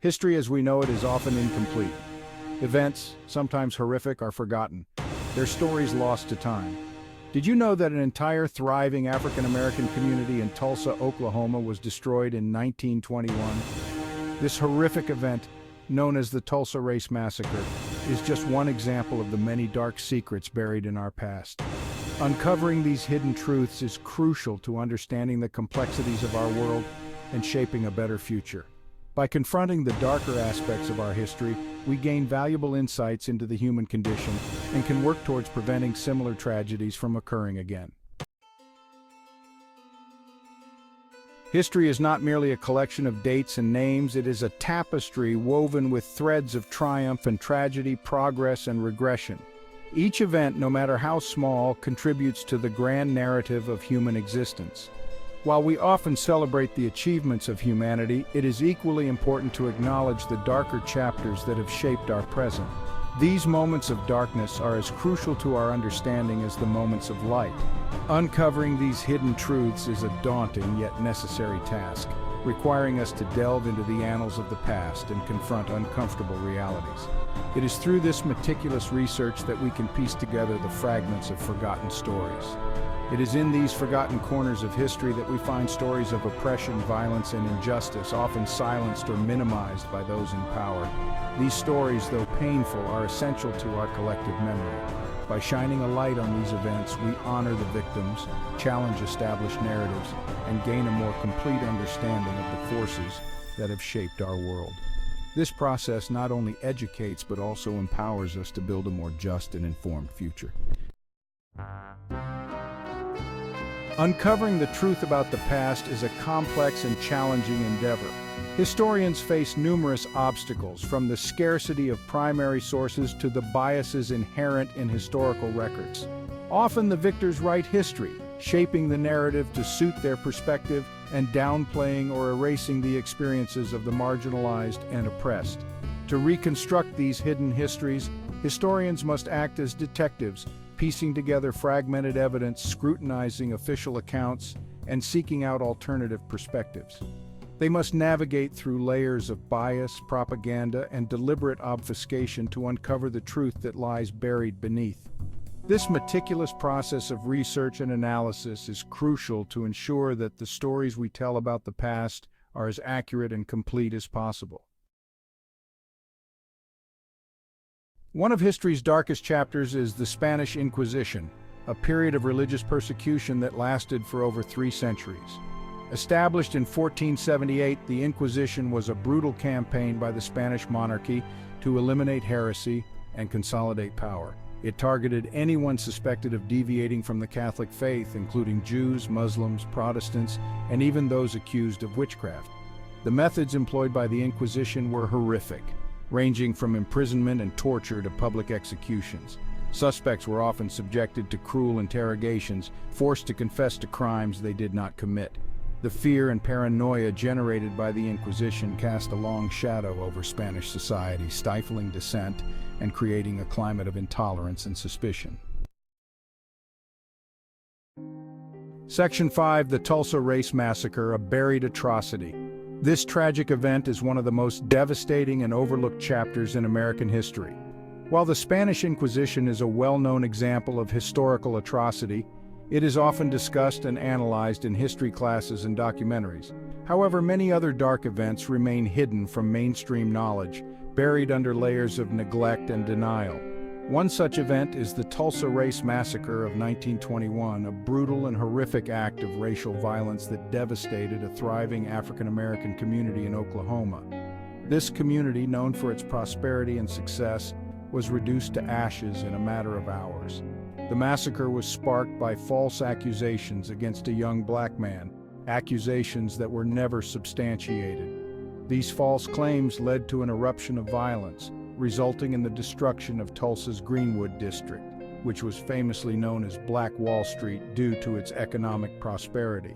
History as we know it is often incomplete. Events, sometimes horrific, are forgotten, their stories lost to time. Did you know that an entire thriving African-American community in Tulsa, Oklahoma was destroyed in 1921? This horrific event, known as the Tulsa Race Massacre, is just one example of the many dark secrets buried in our past. Uncovering these hidden truths is crucial to understanding the complexities of our world and shaping a better future. By confronting the darker aspects of our history, we gain valuable insights into the human condition and can work towards preventing similar tragedies from occurring again. History is not merely a collection of dates and names, it is a tapestry woven with threads of triumph and tragedy, progress and regression. Each event, no matter how small, contributes to the grand narrative of human existence. While we often celebrate the achievements of humanity, it is equally important to acknowledge the darker chapters that have shaped our present. These moments of darkness are as crucial to our understanding as the moments of light. Uncovering these hidden truths is a daunting yet necessary task, requiring us to delve into the annals of the past and confront uncomfortable realities. It is through this meticulous research that we can piece together the fragments of forgotten stories. It is in these forgotten corners of history that we find stories of oppression, violence, and injustice, often silenced or minimized by those in power. These stories, though painful, are essential to our collective memory. By shining a light on these events, we honor the victims, challenge established narratives, and gain a more complete understanding of the forces that have shaped our world. This process not only educates but also empowers us to build a more just and informed future. Uncovering the truth about the past is a complex and challenging endeavor. Historians face numerous obstacles, from the scarcity of primary sources to the biases inherent in historical records. Often the victors write history, shaping the narrative to suit their perspective and downplaying or erasing the experiences of the marginalized and oppressed. To reconstruct these hidden histories, historians must act as detectives, piecing together fragmented evidence, scrutinizing official accounts, and seeking out alternative perspectives. They must navigate through layers of bias, propaganda, and deliberate obfuscation to uncover the truth that lies buried beneath. This meticulous process of research and analysis is crucial to ensure that the stories we tell about the past are as accurate and complete as possible. One of history's darkest chapters is the Spanish Inquisition, a period of religious persecution that lasted for over 3 centuries. Established in 1478, the Inquisition was a brutal campaign by the Spanish monarchy to eliminate heresy and consolidate power. It targeted anyone suspected of deviating from the Catholic faith, including Jews, Muslims, Protestants, and even those accused of witchcraft. The methods employed by the Inquisition were horrific, ranging from imprisonment and torture to public executions. Suspects were often subjected to cruel interrogations, forced to confess to crimes they did not commit. The fear and paranoia generated by the Inquisition cast a long shadow over Spanish society, stifling dissent and creating a climate of intolerance and suspicion. Section 5, the Tulsa Race Massacre, a buried atrocity. This tragic event is one of the most devastating and overlooked chapters in American history. While the Spanish Inquisition is a well-known example of historical atrocity, it is often discussed and analyzed in history classes and documentaries. However, many other dark events remain hidden from mainstream knowledge, buried under layers of neglect and denial. One such event is the Tulsa Race Massacre of 1921, a brutal and horrific act of racial violence that devastated a thriving African-American community in Oklahoma. This community, known for its prosperity and success, was reduced to ashes in a matter of hours. The massacre was sparked by false accusations against a young black man, accusations that were never substantiated. These false claims led to an eruption of violence, resulting in the destruction of Tulsa's Greenwood district, which was famously known as Black Wall Street due to its economic prosperity.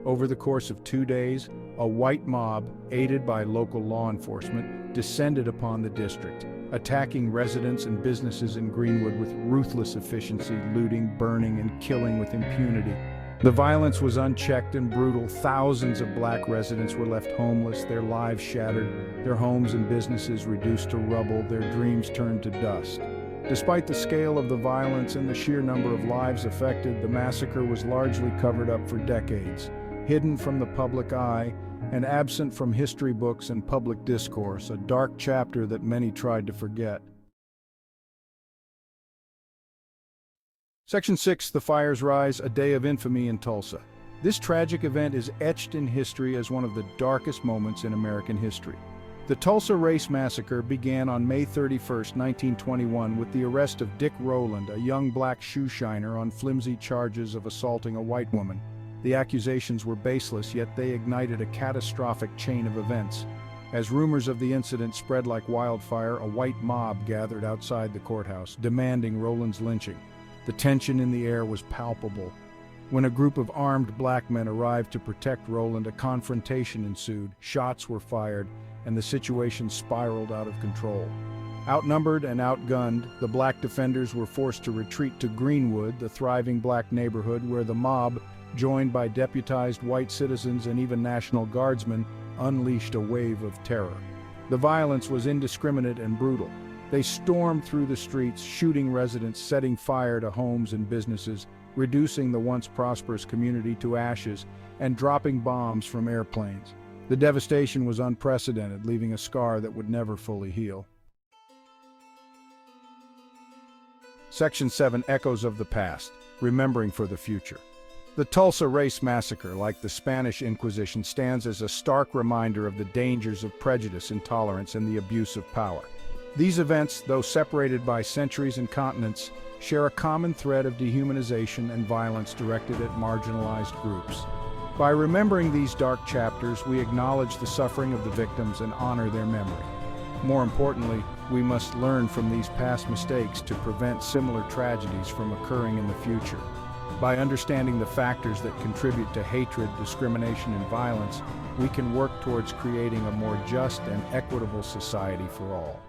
Over the course of 2 days, a white mob, aided by local law enforcement, descended upon the district, attacking residents and businesses in Greenwood with ruthless efficiency, looting, burning, and killing with impunity. The violence was unchecked and brutal. Thousands of black residents were left homeless, their lives shattered, their homes and businesses reduced to rubble, their dreams turned to dust. Despite the scale of the violence and the sheer number of lives affected, the massacre was largely covered up for decades, hidden from the public eye and absent from history books and public discourse, a dark chapter that many tried to forget. Section 6, The Fires Rise, a Day of Infamy in Tulsa. This tragic event is etched in history as one of the darkest moments in American history. The Tulsa Race Massacre began on May 31, 1921, with the arrest of Dick Rowland, a young black shoe shiner, on flimsy charges of assaulting a white woman. The accusations were baseless, yet they ignited a catastrophic chain of events. As rumors of the incident spread like wildfire, a white mob gathered outside the courthouse, demanding Rowland's lynching. The tension in the air was palpable. When a group of armed black men arrived to protect Rowland, a confrontation ensued, shots were fired, and the situation spiraled out of control. Outnumbered and outgunned, the black defenders were forced to retreat to Greenwood, the thriving black neighborhood where the mob, joined by deputized white citizens and even National Guardsmen, unleashed a wave of terror. The violence was indiscriminate and brutal. They stormed through the streets, shooting residents, setting fire to homes and businesses, reducing the once prosperous community to ashes, and dropping bombs from airplanes. The devastation was unprecedented, leaving a scar that would never fully heal. Section 7, Echoes of the Past, Remembering for the Future. The Tulsa Race Massacre, like the Spanish Inquisition, stands as a stark reminder of the dangers of prejudice, intolerance, and the abuse of power. These events, though separated by centuries and continents, share a common thread of dehumanization and violence directed at marginalized groups. By remembering these dark chapters, we acknowledge the suffering of the victims and honor their memory. More importantly, we must learn from these past mistakes to prevent similar tragedies from occurring in the future. By understanding the factors that contribute to hatred, discrimination, and violence, we can work towards creating a more just and equitable society for all.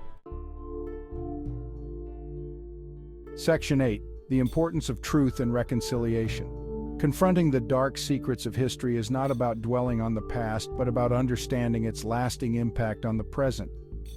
Section 8, The Importance of Truth and Reconciliation. Confronting the dark secrets of history is not about dwelling on the past, but about understanding its lasting impact on the present.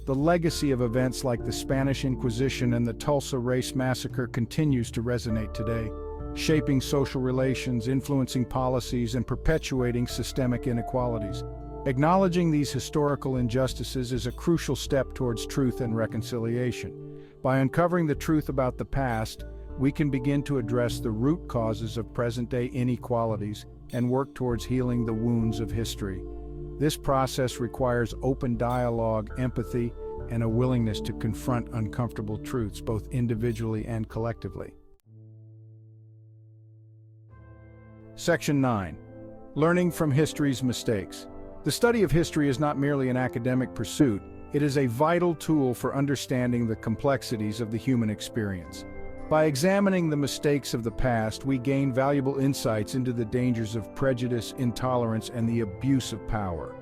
The legacy of events like the Spanish Inquisition and the Tulsa Race Massacre continues to resonate today, shaping social relations, influencing policies, and perpetuating systemic inequalities. Acknowledging these historical injustices is a crucial step towards truth and reconciliation. By uncovering the truth about the past, we can begin to address the root causes of present-day inequalities and work towards healing the wounds of history. This process requires open dialogue, empathy, and a willingness to confront uncomfortable truths, both individually and collectively. Section 9. Learning from history's mistakes. The study of history is not merely an academic pursuit, it is a vital tool for understanding the complexities of the human experience. By examining the mistakes of the past, we gain valuable insights into the dangers of prejudice, intolerance, and the abuse of power.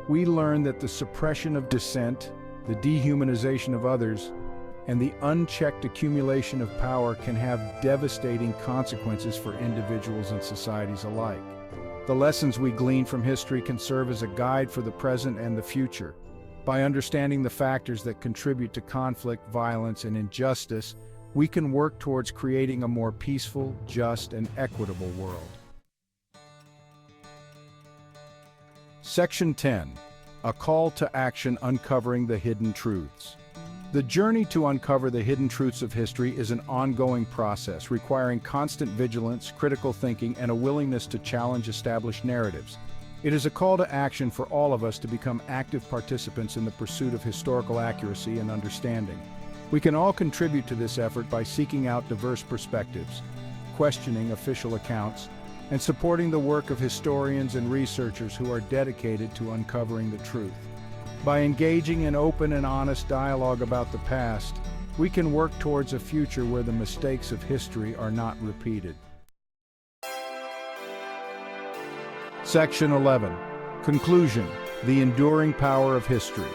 We learn that the suppression of dissent, the dehumanization of others, and the unchecked accumulation of power can have devastating consequences for individuals and societies alike. The lessons we glean from history can serve as a guide for the present and the future. By understanding the factors that contribute to conflict, violence, and injustice, we can work towards creating a more peaceful, just, and equitable world. Section 10. A Call to Action, Uncovering the Hidden Truths. The journey to uncover the hidden truths of history is an ongoing process, requiring constant vigilance, critical thinking, and a willingness to challenge established narratives. It is a call to action for all of us to become active participants in the pursuit of historical accuracy and understanding. We can all contribute to this effort by seeking out diverse perspectives, questioning official accounts, and supporting the work of historians and researchers who are dedicated to uncovering the truth. By engaging in open and honest dialogue about the past, we can work towards a future where the mistakes of history are not repeated. Section 11. Conclusion: The Enduring Power of History.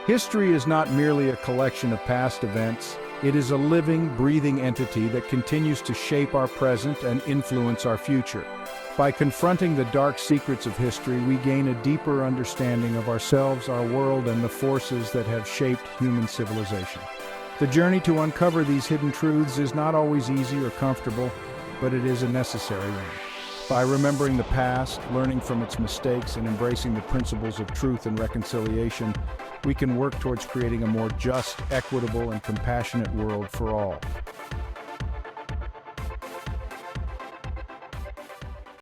History is not merely a collection of past events, It is a living, breathing entity that continues to shape our present and influence our future. By confronting the dark secrets of history, we gain a deeper understanding of ourselves, our world, and the forces that have shaped human civilization. The journey to uncover these hidden truths is not always easy or comfortable, but it is a necessary one. By remembering the past, learning from its mistakes, and embracing the principles of truth and reconciliation, we can work towards creating a more just, equitable, and compassionate world for all.